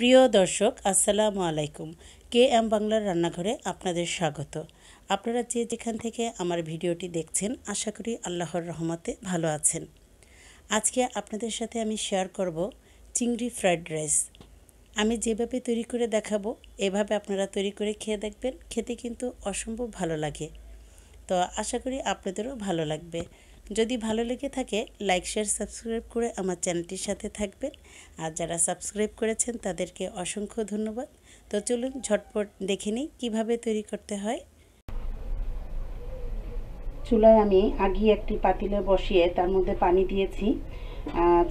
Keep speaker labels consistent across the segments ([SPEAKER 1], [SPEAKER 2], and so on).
[SPEAKER 1] প্রিয় দর্শক আসসালামু আলাইকুম। কে এম বাংলার রান্নাঘরে আপনাদের স্বাগত। আপনারা যে যেখান থেকে আমার ভিডিওটি দেখছেন আশা করি আল্লাহর রহমতে ভালো আছেন। আজকে আপনাদের সাথে আমি শেয়ার করব চিংড়ি ফ্রাইড রাইস। আমি যেভাবে তৈরি করে দেখাবো এভাবে আপনারা তৈরি করে খেয়ে দেখবেন, খেতে কিন্তু অসম্ভব ভালো লাগে। তো আশা করি আপনাদেরও ভালো লাগবে। যদি ভালো লেগে থাকে লাইক শেয়ার সাবস্ক্রাইব করে আমার চ্যানেলটির সাথে থাকবেন। আর যারা সাবস্ক্রাইব করেছেন তাদেরকে অসংখ্য ধন্যবাদ। তো চলুন ঝটপট দেখে নিই কীভাবে তৈরি করতে হয়। চুলায় আমি আগে একটি পাতিলে বসিয়ে তার মধ্যে পানি দিয়েছি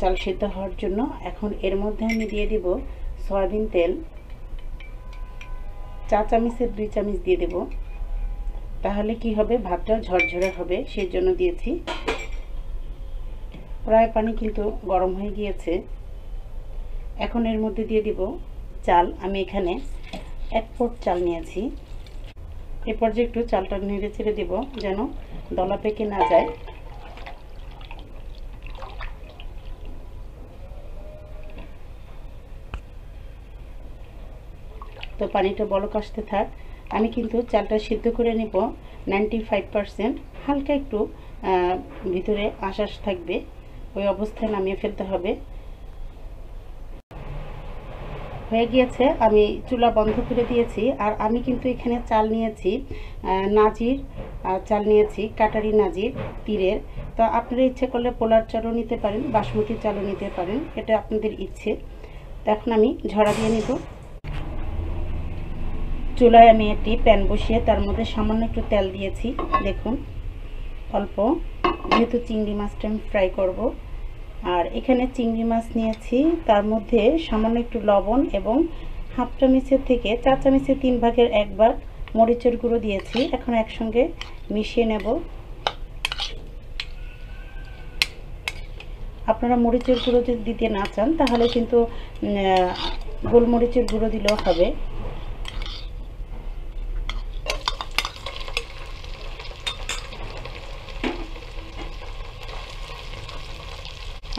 [SPEAKER 1] চাল সিদ্ধ হওয়ার জন্য। এখন এর মধ্যে আমি দিয়ে দিব সয়াবিন তেল, 4 চামচের 2 চামচ দিয়ে দেব। তাহলে কি হবে, ভাতটা ঝরঝরে হবে, সেই জন্য দিয়েছি। প্রায় পানি কিন্তু গরম হয়ে গিয়েছে। এখন এর মধ্যে দিয়ে দিব চাল। আমি এখানে 1 পট চাল নিয়েছি। এ পর্যায়ে একটু চালটা নেড়ে ছেড়ে দেব যেন দলা পেকে না যায়। তো পানিটা বলক আসতে থাক। আমি কিন্তু চালটা সিদ্ধ করে নেব 95%। হালকা একটু ভিতরে আঁশ থাকবে, ওই অবস্থায় নামিয়ে ফেলতে হবে। হয়ে গিয়েছে, আমি চুলা বন্ধ করে দিয়েছি। আর আমি কিন্তু এখানে চাল নিয়েছি নাজির চাল নিয়েছি, কাটারি নাজির তীরের। তো আপনারা ইচ্ছে করলে পোলার চালও নিতে পারেন, বাসমতি চালও নিতে পারেন, এটা আপনাদের ইচ্ছে। তো এখন আমি ঝরা দিয়ে নেব। চুলায় আমি একটি প্যান বসিয়ে তার মধ্যে সামান্য একটু তেল দিয়েছি, দেখুন অল্প, যেহেতু চিংড়ি মাছটা আমি ফ্রাই করব। আর এখানে চিংড়ি মাছ নিয়েছি, তার মধ্যে সামান্য একটু লবণ এবং 1/2 চামচের থেকে 4 চামচের 3 ভাগের 1 ভাগ মরিচের গুঁড়ো দিয়েছি। এখন একসঙ্গে মিশিয়ে নেব। আপনারা মরিচের গুঁড়ো যদি দিতে না চান তাহলে কিন্তু গোলমরিচের গুঁড়ো দিলেও হবে।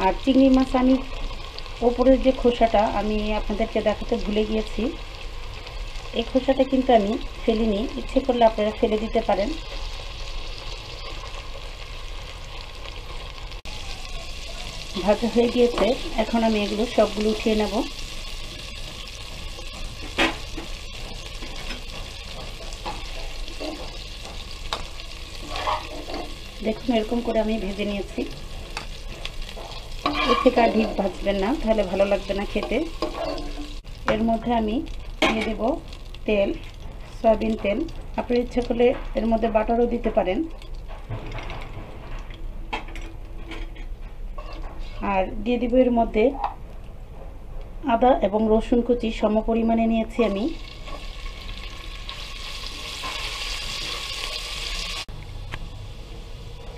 [SPEAKER 1] আর চিংড়ি মাছ আমি ওপরের যে খোসাটা আমি আপনাদেরকে দেখাতে ভুলে গিয়েছি, এই খোসাটা কিন্তু আমি ফেলিনি, ইচ্ছে করলে আপনারা ফেলে দিতে পারেন। ভাজা হয়ে গিয়েছে, এখন আমি এগুলো সবগুলো উঠিয়ে নেব। দেখুন এরকম করে আমি ভেজে নিয়েছি। এর থেকে আর ঢিপ ভাজবেন না, তাহলে ভালো লাগবে না খেতে। এর মধ্যে আমি দিয়ে দেব তেল, সয়াবিন তেল। আপনার ইচ্ছা করলে এর মধ্যে বাটারও দিতে পারেন। আর দিয়ে দেব এর মধ্যে আদা এবং রসুন কুচি সম পরিমাণে নিয়েছি আমি।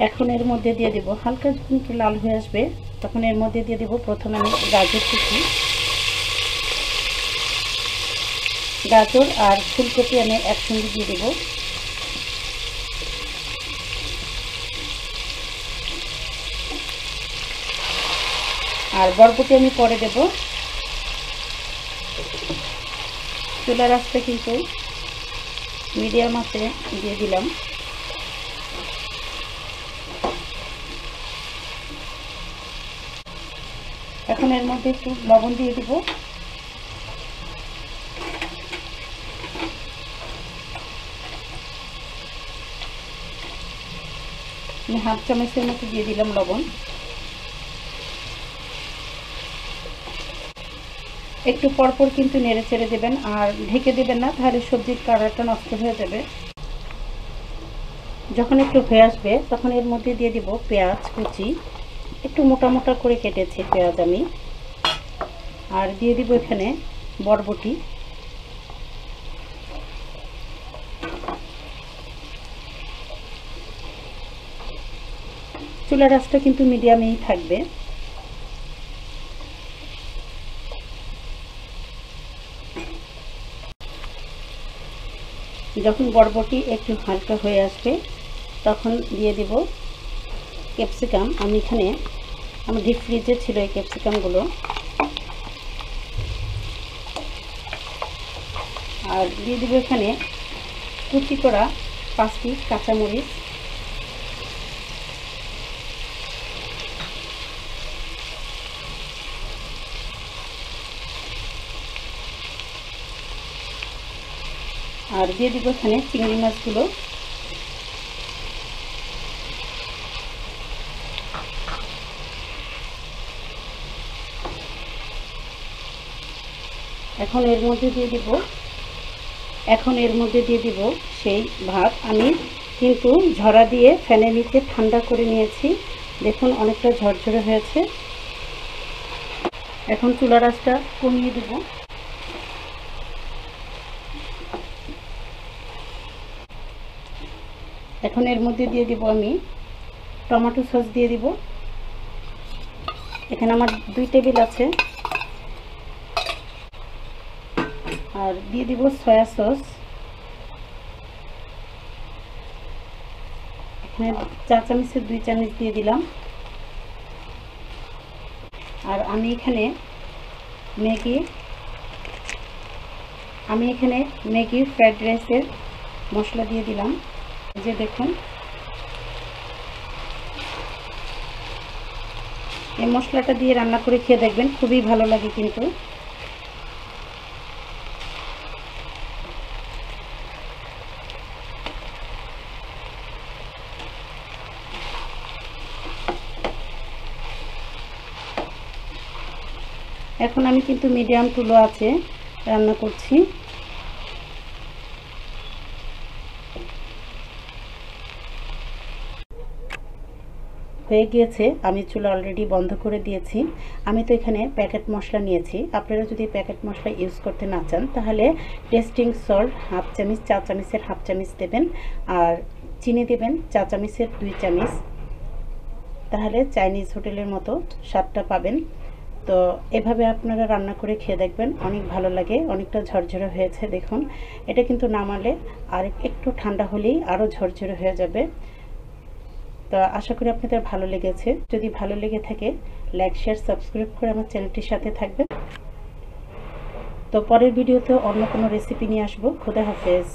[SPEAKER 1] এখন এর মধ্যে দিয়ে দেব, হালকা যখন একটু লাল হয়ে আসবে তখন এর মধ্যে দিয়ে দেব প্রথমে আমি গাজর কুচি। গাজর আর ফুলকপি আমি একসঙ্গে দিয়ে দেব। আর বরবটি আমি পরে দেব। চুলার আঁচটা কিন্তু মিডিয়াম আঁচে দিয়ে দিলাম। এখন এর মধ্যে একটু লবণ দিয়ে দেব। আমি 1/2 চামচের মতো দিয়ে দিলাম লবণ। একটু পরপর কিন্তু নেড়ে চেড়ে দেবেন, আর ঢেকে দেবেন না, তাহলে সবজির কালারটা নষ্ট হয়ে যাবে। যখন একটু হয়ে আসবে তখন এর মধ্যে দিয়ে দিব পেঁয়াজ কুচি, একটু মোটা মোটা করে কেটেছি পেঁয়াজ আমি। আর দিয়ে দিব এখানে বরবটি। চুলার আঁচটা কিন্তু মিডিয়ামেই থাকবে। যখন বরবটি একটু হালকা হয়ে আসবে তখন দিয়ে দেব ক্যাপসিকাম। আমি এখানে আমার ডিপ ফ্রিজে ছিল এই ক্যাপসিকামগুলো। আর দিয়ে দেবো এখানে কুচি করা 5টি কাঁচামরিচ, আর দিয়ে দিব এখানে চিংড়ি মাছগুলো। এখন এর মধ্যে দিয়ে দিব সেই ভাত। আমি কিন্তু ঝরা দিয়ে ফ্যানের নিচে ঠান্ডা করে নিয়েছি। দেখুন অনেকটা ঝরঝরে হয়েছে। এখন চুলার আঁচটা কমিয়ে দেব। এখন এর মধ্যে দিয়ে দিব আমি টমেটো সস দিয়ে দিব। এখানে আমার 2 টেবিল আছে। আর দিয়ে দিব সয়া সস, এখানে 4 চামচের 2 চামচ দিয়ে দিলাম। আর আমি এখানে ম্যাগি ফ্রাইড রাইসের মশলা দিয়ে দিলাম। এই যে দেখুন, এই মশলাটা দিয়ে রান্না করে খেয়ে দেখবেন, খুবই ভালো লাগে কিন্তু। এখন আমি কিন্তু মিডিয়াম টুলো আছে রান্না করছি। হয়ে গিয়েছে, আমি চুলা অলরেডি বন্ধ করে দিয়েছি। আমি তো এখানে প্যাকেট মশলা নিয়েছি। আপনারা যদি প্যাকেট মশলা ইউজ করতে না চান তাহলে টেস্টিং সল্ট 1/2 চামচ, 4 চামচের 1/2 চামচ দেবেন। আর চিনি দেবেন 4 চামচের 2 চামচ। তাহলে চাইনিজ হোটেলের মতো স্বাদটা পাবেন। তো এভাবে আপনারা রান্না করে খেয়ে দেখবেন, অনেক ভালো লাগে। অনেকটা ঝরঝরে হয়েছে দেখুন। এটা কিন্তু নামালে আর একটু ঠান্ডা হলেই আরও ঝরঝরে হয়ে যাবে। তো আশা করি আপনাদের ভালো লেগেছে। যদি ভালো লেগে থাকে লাইক, শেয়ার, সাবস্ক্রাইব করে আমার চ্যানেলটির সাথে থাকবেন। তো পরের ভিডিওতে অন্য কোনো রেসিপি নিয়ে আসবো। খোদা হাফেজ।